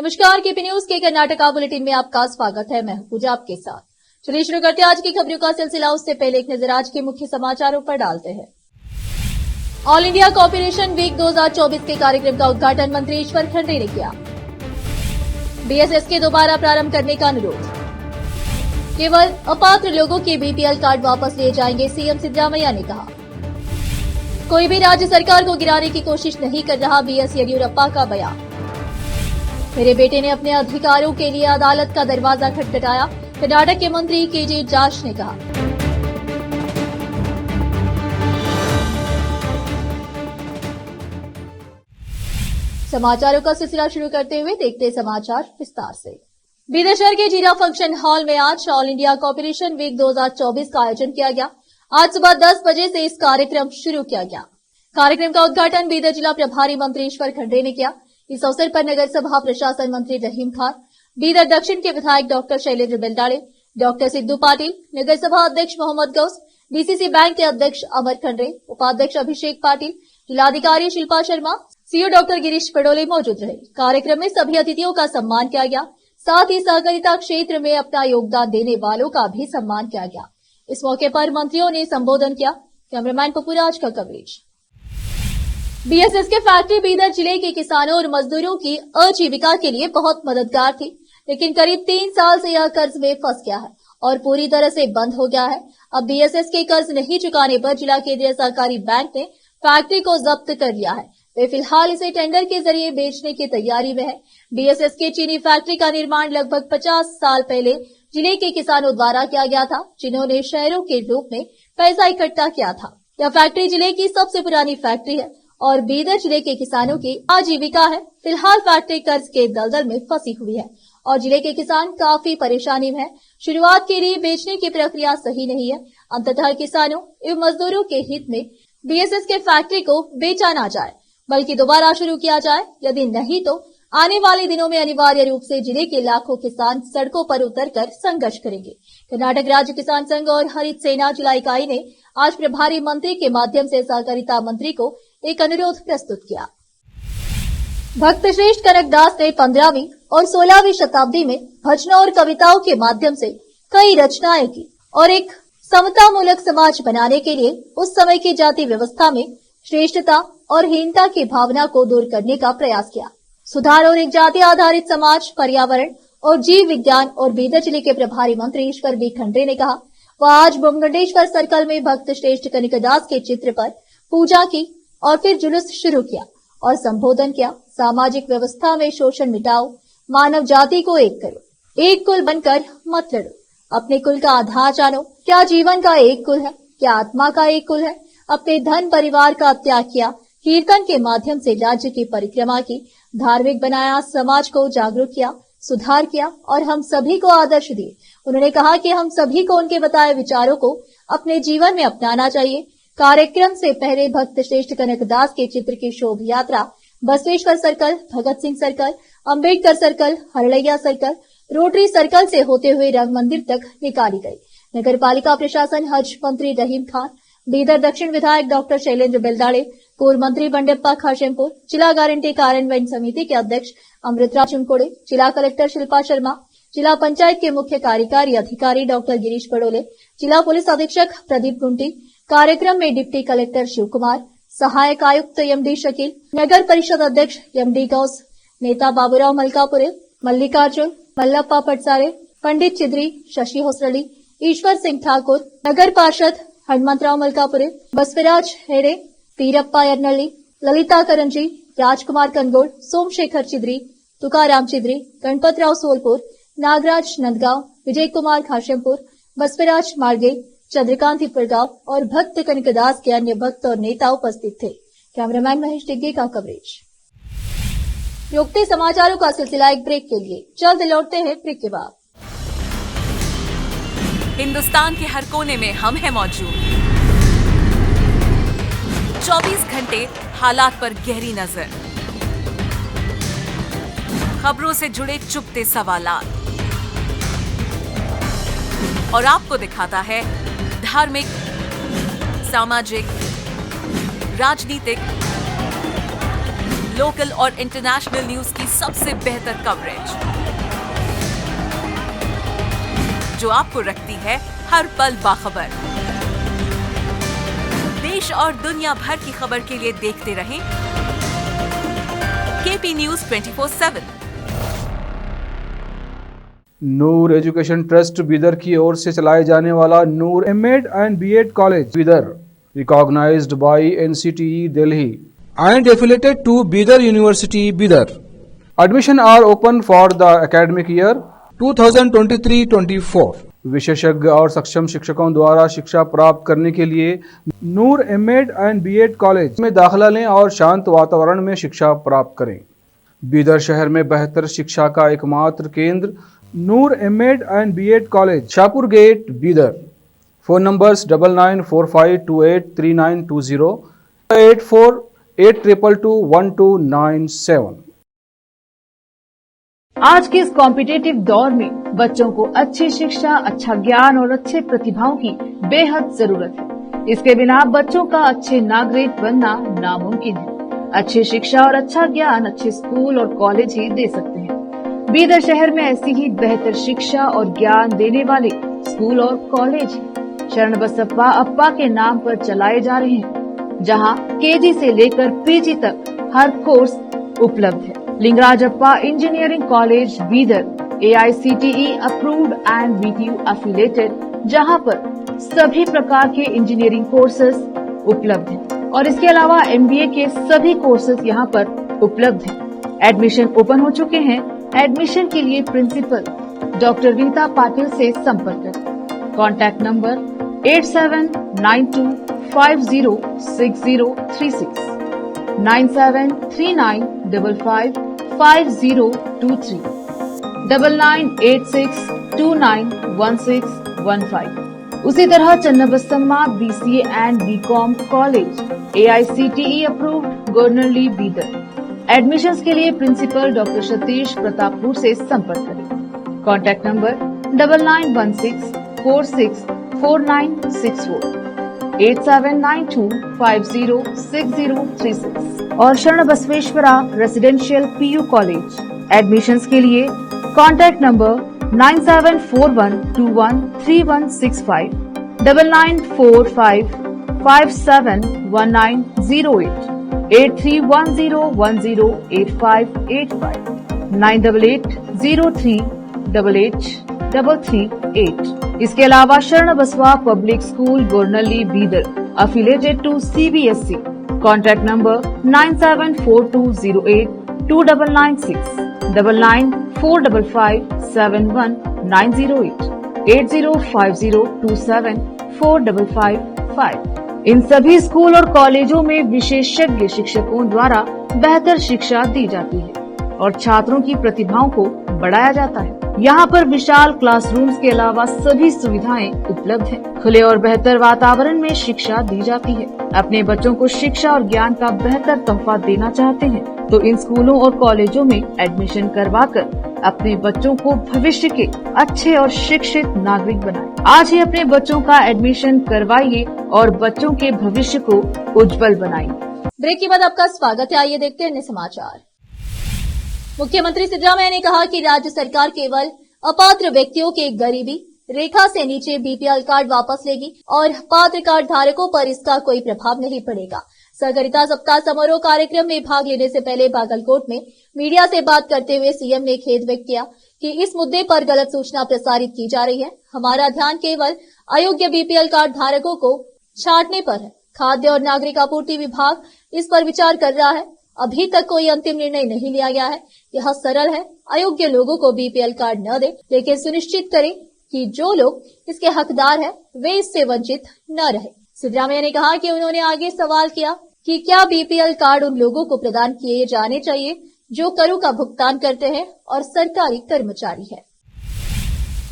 नमस्कार, KP news के Karnataka bulletin में आपका स्वागत है। मैं हूं पूजा आपके साथ। चलिए शुरू करते हैं आज की खबरों का सिलसिला। उससे पहले एक नजर आज के मुख्य समाचारों पर डालते हैं। ऑल इंडिया कॉपरेशन वीक 2024 के कार्यक्रम का उद्घाटन मंत्री ईश्वर खंडे ने किया। बीएसएस के दोबारा प्रारंभ करने का अनुरोध। केवल अपात्र लोगों के बीपीएल कार्ड वापस लिए जाएंगे, सीएम सिद्धरामैया ने कहा। कोई भी राज्य सरकार को गिराने की कोशिश नहीं कर रहा, बीएस येदियुरप्पा का बयान। मेरे बेटे ने अपने अधिकारों के लिए अदालत का दरवाजा खटखटाया, कर्नाटक के मंत्री केजे जार्ज ने कहा। समाचारों का सिलसिला शुरू करते हुए देखते समाचार विस्तार से। बीदर शहर के जीरा फंक्शन हॉल में आज ऑल इंडिया कॉपरेशन वीक 2024 का आयोजन किया गया। आज सुबह 10 बजे से इस कार्यक्रम शुरू किया गया। कार्यक्रम का उद्घाटन बीदर जिला प्रभारी मंत्री ईश्वर खंडे ने किया। इस अवसर पर नगर सभा प्रशासन मंत्री रहीम खान, बीदर दक्षिण के विधायक डॉक्टर शैलेंद्र बेलडाड़े, डॉक्टर सिद्धू पाटिल, नगर सभा अध्यक्ष मोहम्मद गौस, डीसीसी बैंक के अध्यक्ष अमर खंडरे, उपाध्यक्ष अभिषेक पाटिल, जिलाधिकारी शिल्पा शर्मा, सीओ डॉक्टर गिरीश पडोले मौजूद रहे। कार्यक्रम में सभी अतिथियों का सम्मान किया गया। साथ ही सहकारिता क्षेत्र में अपना योगदान देने वालों का भी सम्मान किया गया। इस मौके पर मंत्रियों ने संबोधन किया। कैमरामैन पपुराज का कवरेज। बीएसएस के फैक्ट्री बीदर जिले के किसानों और मजदूरों की आजीविका के लिए बहुत मददगार थी, लेकिन करीब 3 साल से यह कर्ज में फंस गया है और पूरी तरह से बंद हो गया है। अब बीएसएस के कर्ज नहीं चुकाने पर जिला केंद्रीय सहकारी बैंक ने फैक्ट्री को जब्त कर लिया है। वे फिलहाल इसे टेंडर के जरिए बेचने की तैयारी में है। बीएसएस के चीनी फैक्ट्री का निर्माण लगभग 50 साल पहले जिले के किसानों द्वारा किया गया था, जिन्होंने शहरों के रूप में पैसा इकट्ठा किया था। यह फैक्ट्री जिले की सबसे पुरानी फैक्ट्री है और बीदर जिले के किसानों की आजीविका है। फिलहाल फैक्ट्री कर्ज के दलदल में फंसी हुई है और जिले के किसान काफी परेशानी में है। शुरुआत के लिए बेचने की प्रक्रिया सही नहीं है। अंततः किसानों एवं मजदूरों के हित में बीएसएस के फैक्ट्री को बेचा ना जाए, बल्कि दोबारा शुरू किया जाए। यदि नहीं तो आने वाले दिनों में अनिवार्य रूप से जिले के लाखों किसान सड़कों पर उतरकर संघर्ष करेंगे। कर्नाटक राज्य किसान संघ और हरित सेना जिला इकाई ने आज प्रभारी मंत्री के माध्यम से सहकारिता मंत्री को एक अनुरोध प्रस्तुत किया। भक्त श्रेष्ठ कनकदास ने 15वीं और 16वीं शताब्दी में भजनों और कविताओं के माध्यम से कई रचनाएं की और एक समता मूलक समाज बनाने के लिए उस समय की जाति व्यवस्था में श्रेष्ठता और हीनता की भावना को दूर करने का प्रयास किया। सुधार और एक जाति आधारित समाज, पर्यावरण और जीव विज्ञान और बीदर जिले के प्रभारी मंत्री ईश्वर बी खंडरे ने कहा। वह आज बोमगंडेश्वर सर्कल में भक्त श्रेष्ठ कनकदास के चित्र पर पूजा की और फिर जुलूस शुरू किया और संबोधन किया। सामाजिक व्यवस्था में शोषण मिटाओ, मानव जाति को एक करो, एक कुल बनकर मत लड़ो, अपने कुल का आधार जानो। क्या जीवन का एक कुल है? क्या आत्मा का एक कुल है? अपने धन परिवार का त्याग किया, कीर्तन के माध्यम से राज्य की परिक्रमा की, धार्मिक बनाया, समाज को जागरूक किया, सुधार किया और हम सभी को आदर्श दिए। उन्होंने कहा कि हम सभी को उनके बताए विचारों को अपने जीवन में अपनाना चाहिए। कार्यक्रम से पहले भक्त श्रेष्ठ कनकदास के चित्र की शोभ यात्रा Basaveshwar circle, Bhagat Singh circle, Ambedkar circle, Haralaiah circle, rotary circle से होते हुए रंग मंदिर तक निकाली गई। नगर पालिका प्रशासन, हज मंत्री रहीम खान, बीदर दक्षिण विधायक डॉक्टर शैलेंद्र बेलडाड़े, पूर्व मंत्री बंडेप्पा खाशेमपुर, जिला गारंटी कार्यान्वयन समिति के अध्यक्ष अमृतराज चुनकोड़े, जिला कलेक्टर शिल्पा शर्मा, जिला पंचायत के मुख्य कार्यकारी अधिकारी डॉक्टर गिरीश पडोले, जिला पुलिस अधीक्षक प्रदीप गुंटी, कार्यक्रम में डिप्टी कलेक्टर शिव कुमार, सहायक आयुक्त एमडी शकील, नगर परिषद अध्यक्ष एमडी गौस, नेता बाबूराव मलकापुरे, मल्लिकार्जुन, मल्लप्पा पटसारे, पंडित चिद्री, शशि होसरली, ईश्वर सिंह ठाकुर, नगर पार्षद हनुमंतराव मलकापुरे, बसवराज हेरे, पीरप्पा यर्नल्ली, ललिता करंजी, राजकुमार कनगोड़, सोमशेखर चिद्री, तुकाराम चिद्री, गणपतराव सोलपुर, नागराज नंदगांव, विजय कुमार खाशेमपुर, बसवराज मार्गे, चंद्रकांत हिपरगांव और भक्त कनकदास के अन्य भक्त और नेता उपस्थित थे। कैमरामैन महेश डिग्गे का कवरेज। रोकते समाचारों का सिलसिला एक ब्रेक के लिए, जल्द लौटते हैं ब्रेक के बाद। हिंदुस्तान के हर कोने में हम हैं मौजूद। 24 घंटे हालात पर गहरी नजर, खबरों से जुड़े चुपते सवालात और आपको दिखाता है धार्मिक, सामाजिक, राजनीतिक, लोकल और इंटरनेशनल न्यूज की सबसे बेहतर कवरेज, जो आपको रखती है हर पल बाखबर। देश और दुनिया भर की खबर के लिए देखते रहें KP news 24/7। Noor education trust Bidar की ओर से चलाए जाने वाला Noor MEd and BEd college Bidar, recognised by NCTE Delhi and affiliated to Bidar University, Bidar. Admission are open for the academic year 2023-24. विशेषज्ञ और सक्षम शिक्षकों द्वारा शिक्षा प्राप्त करने के लिए नूर एमएड एंड बीएड कॉलेज में दाखिला लें और शांत वातावरण में शिक्षा प्राप्त करें। बीदर शहर में बेहतर शिक्षा का एकमात्र केंद्र Noor MEd and BEd college, Shahpur gate, Bidar. Phone numbers 9945283920, 8482221297। आज के इस कॉम्पिटिटिव दौर में बच्चों को अच्छी शिक्षा, अच्छा ज्ञान और अच्छे प्रतिभाओं की बेहद जरूरत है। इसके बिना बच्चों का अच्छे नागरिक बनना नामुमकिन है। अच्छी शिक्षा और अच्छा ज्ञान अच्छे स्कूल और कॉलेज ही दे सकते हैं। बीदर शहर में ऐसी ही बेहतर शिक्षा और ज्ञान देने वाले स्कूल और कॉलेज हैं। शरण बसप्पा अप्पा के नाम पर चलाए जा रहे हैं, जहां केजी से लेकर पीजी तक हर कोर्स उपलब्ध है। Lingaraj Appa engineering college Bidar AICTE approved and BTU affiliated, जहां पर सभी प्रकार के इंजीनियरिंग कोर्सेज उपलब्ध हैं और इसके अलावा MBA के सभी कोर्सेज यहां पर उपलब्ध हैं। एडमिशन ओपन हो चुके हैं। एडमिशन के लिए प्रिंसिपल डॉक्टर रीता पाटिल से संपर्क करें। Contact number 8792506036, 9739555023, 9986291615। उसी तरह Channabasamma BCA and BCom college AICTE approved, Goranalli, Bidar. Admissions के लिए प्रिंसिपल डॉक्टर सतीश प्रतापपुर से संपर्क करें। कॉन्टैक्ट नंबर 9916464964, 8792506036 और शरण Basaveshwara residential PU college. Admissions के लिए कॉन्टैक्ट नंबर 9741213165, 9945571908, 8310108585, 9880388838। इसके अलावा Sharan Basava public school Goranalli Bidar affiliated to CBSE। Contact number 9742082996, 9945571908, 8050274555। इन सभी स्कूल और कॉलेजों में विशेषज्ञ शिक्षकों द्वारा बेहतर शिक्षा दी जाती है और छात्रों की प्रतिभाओं को बढ़ाया जाता है। यहाँ पर विशाल क्लासरूम्स के अलावा सभी सुविधाएं उपलब्ध हैं। खुले और बेहतर वातावरण में शिक्षा दी जाती है। अपने बच्चों को शिक्षा और ज्ञान का बेहतर तोहफा देना चाहते हैं तो इन स्कूलों और कॉलेजों में एडमिशन करवाकर अपने बच्चों को भविष्य के अच्छे और शिक्षित नागरिक बनाएं। आज ही अपने बच्चों का एडमिशन करवाइए और बच्चों के भविष्य को उज्जवल बनाइए। ब्रेक के बाद आपका स्वागत है। आइए देखते हैं अन्य समाचार। मुख्यमंत्री सिद्धरामैया ने कहा कि राज्य सरकार केवल अपात्र व्यक्तियों के गरीबी रेखा से नीचे BPL कार्ड वापस लेगी और पात्र कार्ड धारकों पर इसका कोई प्रभाव नहीं पड़ेगा। सहकारिता सप्ताह समारोह कार्यक्रम में भाग लेने से पहले बागलकोट में मीडिया से बात करते हुए CM ने खेद व्यक्त किया कि इस मुद्दे पर गलत सूचना प्रसारित की जा रही है। हमारा ध्यान केवल अयोग्य BPL कार्ड धारकों को छांटने पर है। खाद्य और नागरिक आपूर्ति विभाग इस पर विचार कर रहा है। अभी तक कोई अंतिम निर्णय नहीं लिया गया है। यह सरल है, अयोग्य लोगों को BPL कार्ड न दे, लेकिन सुनिश्चित करें कि जो लोग इसके हकदार हैं वे इससे वंचित न रहे। सिद्धरामैया ने कहा कि उन्होंने आगे सवाल किया कि क्या BPL कार्ड उन लोगों को प्रदान किए जाने चाहिए जो करों का भुगतान करते हैं और सरकारी कर्मचारी है।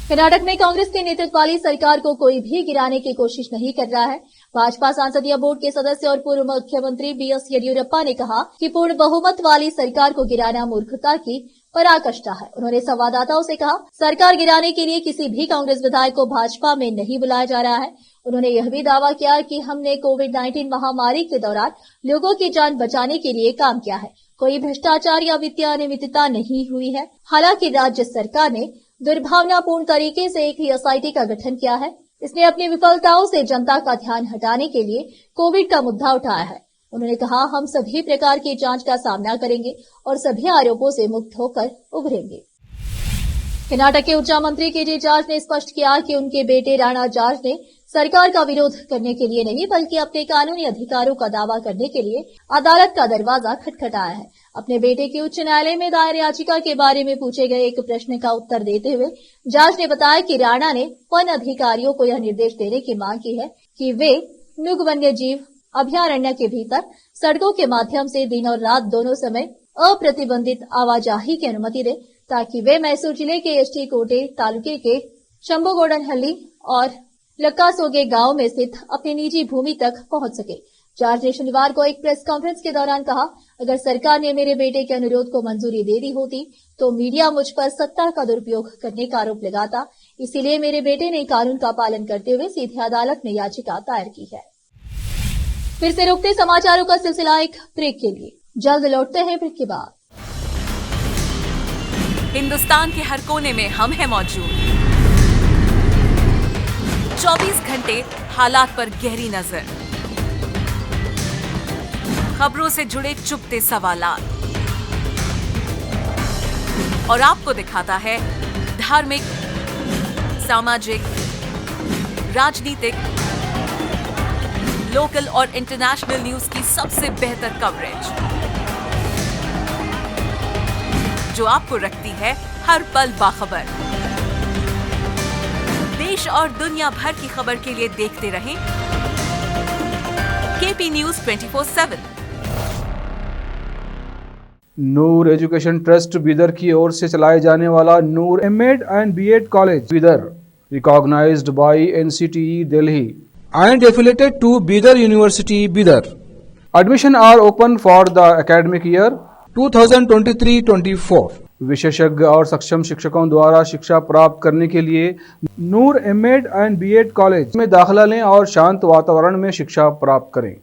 कर्नाटक में कांग्रेस के नेतृत्व वाली सरकार को कोई भी गिराने की कोशिश नहीं कर रहा है। भाजपा संसदीय बोर्ड के सदस्य और पूर्व मुख्यमंत्री BS येदियुरप्पा ने कहा कि पूर्ण बहुमत वाली सरकार को गिराना मूर्खता की पराकाष्ठा है। उन्होंने संवाददाताओं से कहा, सरकार गिराने के लिए किसी भी कांग्रेस विधायक को भाजपा में नहीं बुलाया जा रहा है। उन्होंने यह भी दावा किया कि हमने कोविड-19 महामारी के दौरान लोगों की जान बचाने के लिए काम किया है। कोई भ्रष्टाचार या वित्तीय अनियमितता नहीं हुई है। हालांकि राज्य सरकार ने दुर्भावनापूर्ण तरीके से एक एसआईटी का गठन किया है। इसने अपनी विफलताओं से जनता का ध्यान हटाने के लिए कोविड का मुद्दा उठाया है। उन्होंने कहा, हम सभी प्रकार की जांच का सामना करेंगे और सभी आरोपों से मुक्त होकर उभरेंगे। कर्नाटक के ऊर्जा मंत्री केजे जॉर्ज ने स्पष्ट किया कि उनके बेटे राणा जॉर्ज ने सरकार का विरोध करने के लिए नहीं बल्कि अपने कानूनी अधिकारों का दावा करने के लिए अदालत का दरवाजा खटखटाया है। अपने बेटे की उच्च न्यायालय में दायर याचिका के बारे में पूछे गए एक प्रश्न का उत्तर देते हुए जॉर्ज ने बताया कि राणा ने वन अधिकारियों को यह निर्देश देने की मांग की है कि वे नुग वन्य जीव अभयारण्य के भीतर सड़कों के माध्यम से दिन और रात दोनों समय अप्रतिबंधित आवाजाही की अनुमति दे, ताकि वे मैसूर जिले के एसटी कोटे तालुके के शंभुगोडनहल्ली और लक्कासोगे गांव में स्थित अपनी निजी भूमि तक पहुंच सके। जॉर्ज ने शनिवार को एक प्रेस कॉन्फ्रेंस के दौरान कहा, अगर सरकार ने मेरे बेटे के अनुरोध को मंजूरी दे दी होती तो मीडिया मुझ पर सत्ता का दुरुपयोग करने का आरोप लगाता। इसीलिए मेरे बेटे ने कानून का पालन करते हुए सीधे अदालत में याचिका दायर की है। फिर से रुकते समाचारों का सिलसिला एक ब्रेक के लिए, जल्द लौटते हैं ब्रेक के बाद। हिंदुस्तान के हर कोने में हम हैं मौजूद। 24 घंटे हालात पर गहरी नजर, खबरों से जुड़े चुपते सवालात और आपको दिखाता है धार्मिक, सामाजिक, राजनीतिक, लोकल और इंटरनेशनल न्यूज की सबसे बेहतर कवरेज जो आपको रखती है हर पल बाखबर। देश और दुनिया भर की खबर के लिए देखते रहें KP news 24/7। Noor education trust Bidar की ओर से चलाए जाने वाला Noor MEd and BEd college Bidar, recognised by NCTE Delhi and affiliated to Bidar University, Bidar. Admission are open for the academic year 2023-24. विशेषज्ञ और सक्षम शिक्षकों द्वारा शिक्षा प्राप्त करने के लिए नूर एमएड एंड बीएड कॉलेज में दाखिला लें और शांत वातावरण में शिक्षा प्राप्त करें।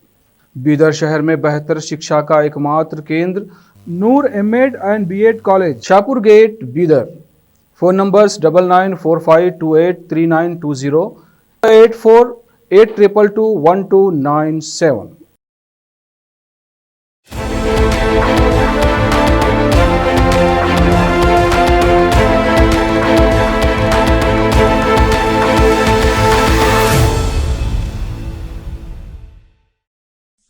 बीदर शहर में बेहतर शिक्षा का एकमात्र केंद्र Noor MEd and BEd college, Shahpur gate, Bidar. Phone numbers 9945283920, 8482221297।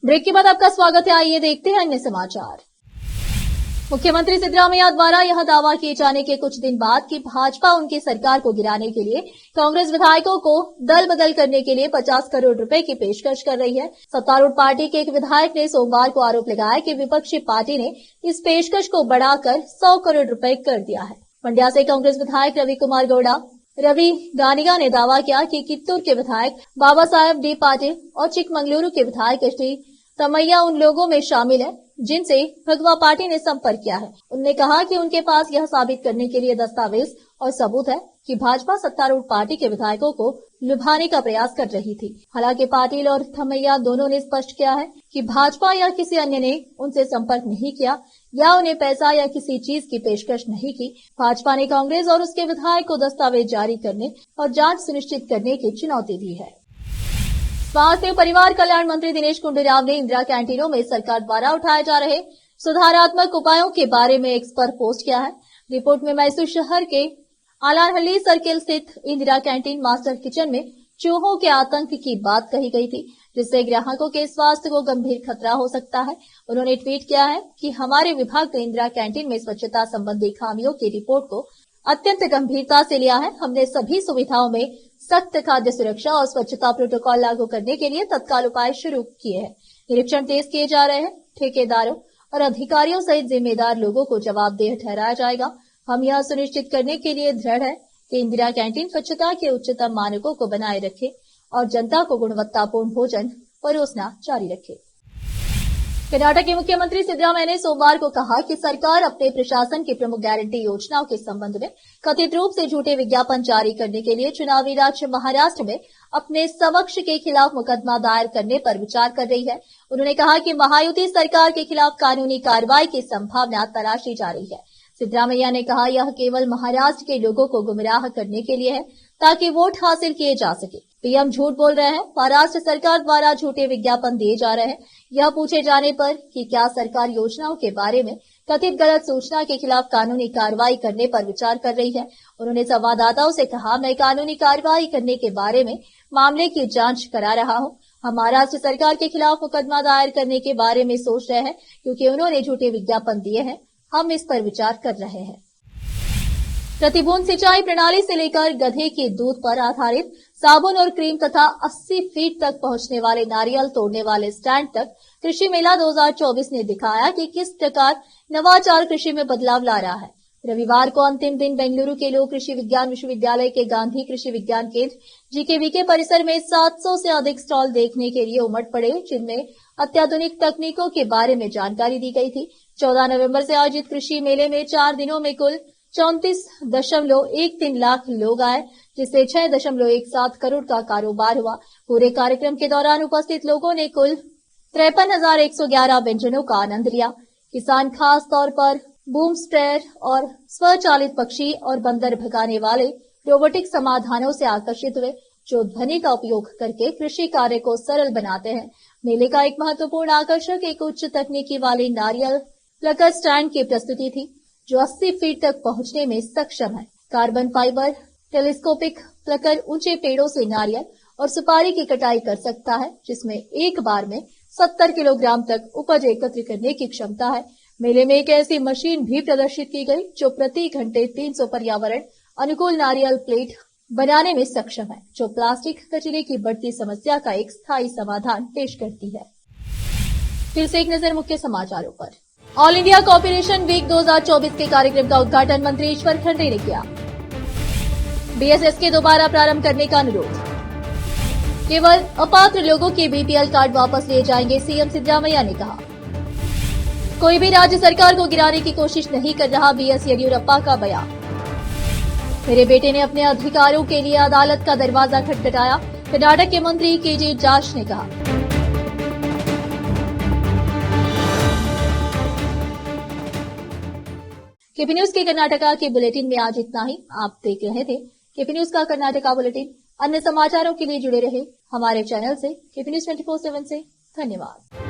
Break के बाद आपका स्वागत है। आइए देखते हैं अन्य समाचार। मुख्यमंत्री सिद्धरामैया द्वारा यह दावा किए जाने के कुछ दिन बाद कि भाजपा उनकी सरकार को गिराने के लिए कांग्रेस विधायकों को दल बदल करने के लिए 50 करोड़ रुपए की पेशकश कर रही है। सत्तारूढ़ पार्टी के एक विधायक ने सोमवार को आरोप लगाया कि विपक्षी पार्टी ने इस पेशकश को बढ़ाकर 100 करोड़ रुपए कर दिया है। मंड्या से कांग्रेस विधायक रवि कुमार गौड़ा रवि गानिगा ने दावा किया कि कित्तूर के विधायक बाबा साहेब डी पाटिल और चिकमंगलुरु के विधायक श्री तमैया उन लोगों में शामिल है जिनसे भगवा पार्टी ने संपर्क किया है। उन्होंने कहा कि उनके पास यह साबित करने के लिए दस्तावेज और सबूत है कि भाजपा सत्तारूढ़ पार्टी के विधायकों को लुभाने का प्रयास कर रही थी। हालांकि पाटिल और थमैया दोनों ने स्पष्ट किया है कि भाजपा या किसी अन्य ने उनसे संपर्क नहीं किया या उन्हें पैसा या किसी चीज की पेशकश नहीं की। भाजपा ने कांग्रेस और उसके विधायक को दस्तावेज जारी करने और जांच सुनिश्चित करने की चुनौती दी है। स्वास्थ्य एवं परिवार कल्याण मंत्री दिनेश गुंडूराव ने इंदिरा कैंटीनों में सरकार द्वारा उठाए जा रहे सुधारात्मक उपायों के बारे में एक्स पर पोस्ट किया है। रिपोर्ट में मैसूर शहर के आलारहल्ली सर्किल स्थित इंदिरा कैंटीन मास्टर किचन में चूहों के आतंक की बात कही गई थी, जिससे ग्राहकों के स्वास्थ्य को गंभीर खतरा हो सकता है। उन्होंने ट्वीट किया है कि हमारे विभाग ने इंदिरा कैंटीन में स्वच्छता संबंधी खामियों की रिपोर्ट को अत्यंत गंभीरता से लिया है। हमने सभी सुविधाओं में सख्त खाद्य सुरक्षा और स्वच्छता प्रोटोकॉल लागू करने के लिए तत्काल उपाय शुरू किए हैं। निरीक्षण तेज किए जा रहे हैं। ठेकेदारों और अधिकारियों सहित जिम्मेदार लोगों को जवाबदेह ठहराया जाएगा। हम यह सुनिश्चित करने के लिए दृढ़ है कि इंदिरा कैंटीन स्वच्छता के उच्चतम मानकों को बनाए रखे और जनता को गुणवत्तापूर्ण भोजन परोसना जारी रखे। कर्नाटक के मुख्यमंत्री सिद्धरामैया ने सोमवार को कहा कि सरकार अपने प्रशासन की प्रमुख गारंटी योजनाओं के संबंध में कथित रूप से झूठे विज्ञापन जारी करने के लिए चुनावी राज्य महाराष्ट्र में अपने समकक्ष के खिलाफ मुकदमा दायर करने पर विचार कर रही है। उन्होंने कहा कि महायुति सरकार के खिलाफ कानूनी कार्रवाई की संभावना तलाशी जा रही है। सिद्धरामैया ने कहा, यह केवल महाराष्ट्र के लोगों को गुमराह करने के लिए है ताकि वोट हासिल किए जा सके। पीएम झूठ बोल रहे हैं, महाराष्ट्र सरकार द्वारा झूठे विज्ञापन दिए जा रहे हैं। यह पूछे जाने पर कि क्या सरकार योजनाओं के बारे में कथित गलत सूचना के खिलाफ कानूनी कार्रवाई करने पर विचार कर रही है। उन्होंने संवाददाताओं से कहा, मैं कानूनी कार्रवाई करने के बारे में मामले की जांच करा रहा हूं। हम महाराष्ट्र सरकार के खिलाफ मुकदमा दायर करने के बारे में सोच रहे हैं क्योंकि उन्होंने झूठे विज्ञापन दिए हैं। हम इस पर विचार कर रहे हैं। प्रतिबूंद सिंचाई प्रणाली से लेकर गधे के दूध पर आधारित साबुन और क्रीम तथा 80 फीट तक पहुंचने वाले नारियल तोड़ने वाले स्टैंड तक कृषि मेला 2024 ने दिखाया कि किस प्रकार नवाचार कृषि में बदलाव ला रहा है। रविवार को अंतिम दिन बेंगलुरु के लोक कृषि विज्ञान विश्वविद्यालय के गांधी कृषि विज्ञान केंद्र जीकेवीके परिसर में 700 से अधिक स्टॉल देखने के लिए उमड़ पड़े, जिनमें अत्याधुनिक तकनीकों के बारे में जानकारी दी गई थी। 14 नवंबर से आयोजित कृषि मेले में 4 दिनों में कुल 34.13 लाख लोग आए, जिससे 6.17 करोड़ का कारोबार हुआ। पूरे कार्यक्रम के दौरान उपस्थित लोगों ने कुल 53,111 व्यंजनों का आनंद लिया। किसान खास तौर पर बूम स्प्रेयर और स्वचालित पक्षी और बंदर भगाने वाले रोबोटिक समाधानों से आकर्षित हुए, जो ध्वनि का उपयोग करके कृषि कार्य को सरल बनाते हैं। मेले का एक महत्वपूर्ण आकर्षक एक उच्च तकनीकी वाली नारियल प्लकर स्टैंड की प्रस्तुति थी, जो 80 फीट तक पहुंचने में सक्षम है। कार्बन फाइबर टेलीस्कोपिक प्लकर ऊंचे पेड़ों से नारियल और सुपारी की कटाई कर सकता है, जिसमें एक बार में 70 किलोग्राम तक उपज एकत्र करने की क्षमता है। मेले में एक ऐसी मशीन भी प्रदर्शित की गई जो प्रति घंटे 300 पर्यावरण अनुकूल नारियल प्लेट बनाने में सक्षम है, जो प्लास्टिक कचरे की बढ़ती समस्या का एक स्थायी समाधान पेश करती है। फिर से एक नजर मुख्य समाचारों पर। ऑल इंडिया कॉपरेशन वीक 2024 के कार्यक्रम का उद्घाटन मंत्री ईश्वर खंडे ने किया। बीएसएस के दोबारा प्रारंभ करने का अनुरोध। केवल अपात्र लोगों के बीपीएल कार्ड वापस लिए जाएंगे, सीएम सिद्धरामैया ने कहा। कोई भी राज्य सरकार को गिराने की कोशिश नहीं कर रहा, बीएस येदियुरप्पा का बयान। मेरे बेटे ने अपने अधिकारों के लिए अदालत का दरवाजा खटखटाया, कर्नाटक के मंत्री केजे जार्ज ने कहा। केपी न्यूज के कर्नाटका के बुलेटिन में आज इतना ही। आप देख रहे थे केपी न्यूज का कर्नाटका बुलेटिन। अन्य समाचारों के लिए जुड़े रहे हमारे चैनल से। केपी न्यूज 24/7 से धन्यवाद।